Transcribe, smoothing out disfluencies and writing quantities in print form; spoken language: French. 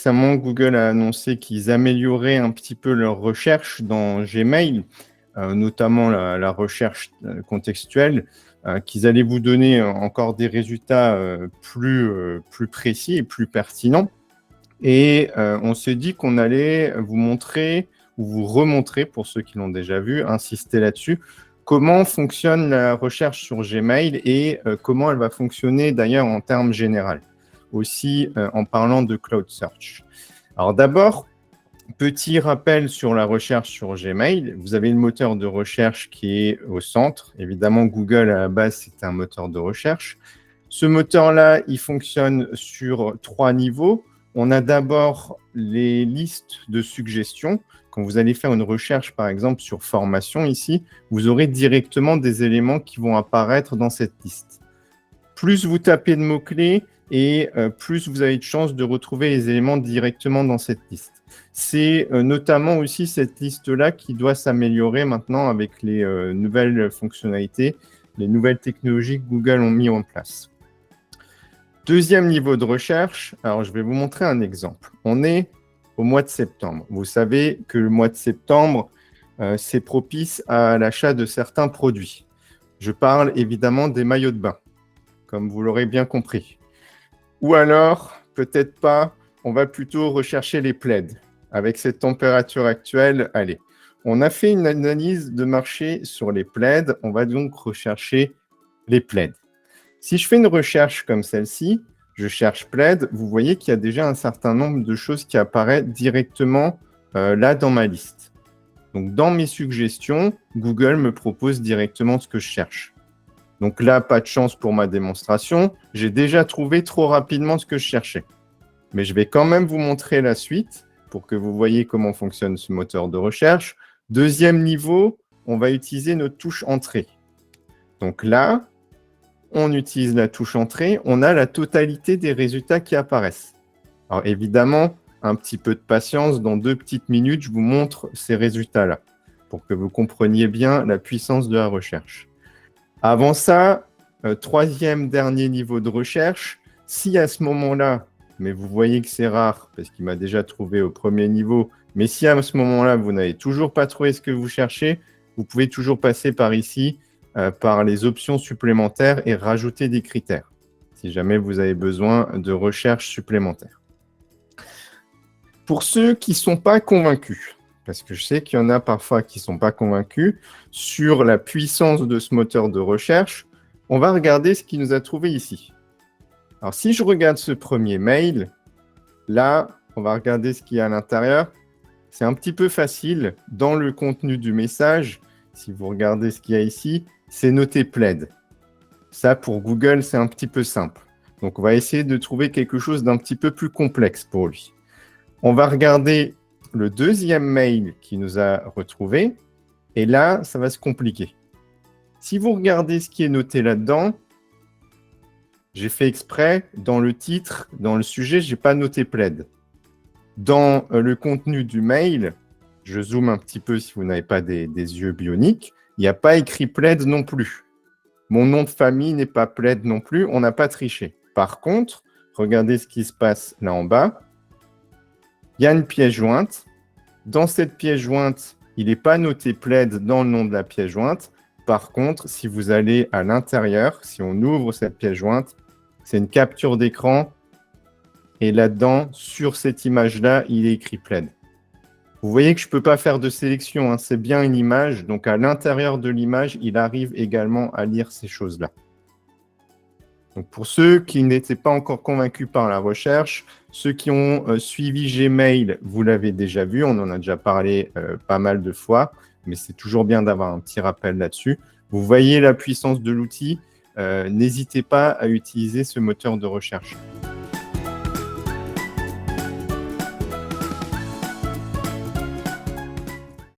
récemment, Google a annoncé qu'ils amélioraient un petit peu leur recherche dans Gmail, notamment la recherche contextuelle, qu'ils allaient vous donner encore des résultats plus précis et plus pertinents. Et on s'est dit qu'on allait vous montrer ou vous remontrer, pour ceux qui l'ont déjà vu, insister là-dessus, comment fonctionne la recherche sur Gmail et comment elle va fonctionner d'ailleurs en termes généraux, aussi en parlant de Cloud Search. Alors d'abord, petit rappel sur la recherche sur Gmail. Vous avez le moteur de recherche qui est au centre. Évidemment, Google, à la base, c'est un moteur de recherche. Ce moteur-là, il fonctionne sur 3 niveaux. On a d'abord les listes de suggestions. Quand vous allez faire une recherche, par exemple, sur formation ici, vous aurez directement des éléments qui vont apparaître dans cette liste. Plus vous tapez de mots-clés et plus vous avez de chances de retrouver les éléments directement dans cette liste. C'est notamment aussi cette liste-là qui doit s'améliorer maintenant avec les nouvelles fonctionnalités, les nouvelles technologies que Google ont mis en place. Deuxième niveau de recherche, alors je vais vous montrer un exemple. On est au mois de septembre. Vous savez que le mois de septembre, c'est propice à l'achat de certains produits. Je parle évidemment des maillots de bain, comme vous l'aurez bien compris. Ou alors, peut-être pas, on va plutôt rechercher les plaids. Avec cette température actuelle, allez. On a fait une analyse de marché sur les plaids, on va donc rechercher les plaids. Si je fais une recherche comme celle-ci, je cherche plaid, vous voyez qu'il y a déjà un certain nombre de choses qui apparaissent directement là dans ma liste. Donc, dans mes suggestions, Google me propose directement ce que je cherche. Donc là, pas de chance pour ma démonstration. J'ai déjà trouvé trop rapidement ce que je cherchais. Mais je vais quand même vous montrer la suite pour que vous voyez comment fonctionne ce moteur de recherche. Deuxième niveau, on va utiliser notre touche entrée. Donc là, on utilise la touche entrée, on a la totalité des résultats qui apparaissent. Alors évidemment, un petit peu de patience, dans 2 petites minutes, je vous montre ces résultats-là pour que vous compreniez bien la puissance de la recherche. Avant ça, troisième dernier niveau de recherche, si à ce moment-là, mais vous voyez que c'est rare parce qu'il m'a déjà trouvé au premier niveau, mais si à ce moment-là, vous n'avez toujours pas trouvé ce que vous cherchez, vous pouvez toujours passer par ici, par les options supplémentaires et rajouter des critères, si jamais vous avez besoin de recherche supplémentaire. Pour ceux qui ne sont pas convaincus, parce que je sais qu'il y en a parfois qui ne sont pas convaincus, sur la puissance de ce moteur de recherche, on va regarder ce qu'il nous a trouvé ici. Alors, si je regarde ce premier mail, là, on va regarder ce qu'il y a à l'intérieur. C'est un petit peu facile. Dans le contenu du message, si vous regardez ce qu'il y a ici, c'est noté plaid. Ça, pour Google, c'est un petit peu simple. Donc, on va essayer de trouver quelque chose d'un petit peu plus complexe pour lui. On va regarder le deuxième mail qu'il nous a retrouvé. Et là, ça va se compliquer. Si vous regardez ce qui est noté là-dedans, j'ai fait exprès, dans le titre, dans le sujet, je n'ai pas noté plaid. Dans le contenu du mail, je zoome un petit peu si vous n'avez pas des yeux bioniques, il n'y a pas écrit plaid non plus. Mon nom de famille n'est pas plaid non plus, on n'a pas triché. Par contre, regardez ce qui se passe là en bas. Il y a une pièce jointe. Dans cette pièce jointe, il n'est pas noté plaid dans le nom de la pièce jointe. Par contre, si vous allez à l'intérieur, si on ouvre cette pièce jointe, c'est une capture d'écran. Et là-dedans, sur cette image-là, il est écrit plaid. Vous voyez que je ne peux pas faire de sélection, hein. C'est bien une image. Donc, à l'intérieur de l'image, il arrive également à lire ces choses-là. Donc, pour ceux qui n'étaient pas encore convaincus par la recherche, ceux qui ont suivi Gmail, vous l'avez déjà vu. On en a déjà parlé pas mal de fois. Mais c'est toujours bien d'avoir un petit rappel là-dessus. Vous voyez la puissance de l'outil. N'hésitez pas à utiliser ce moteur de recherche.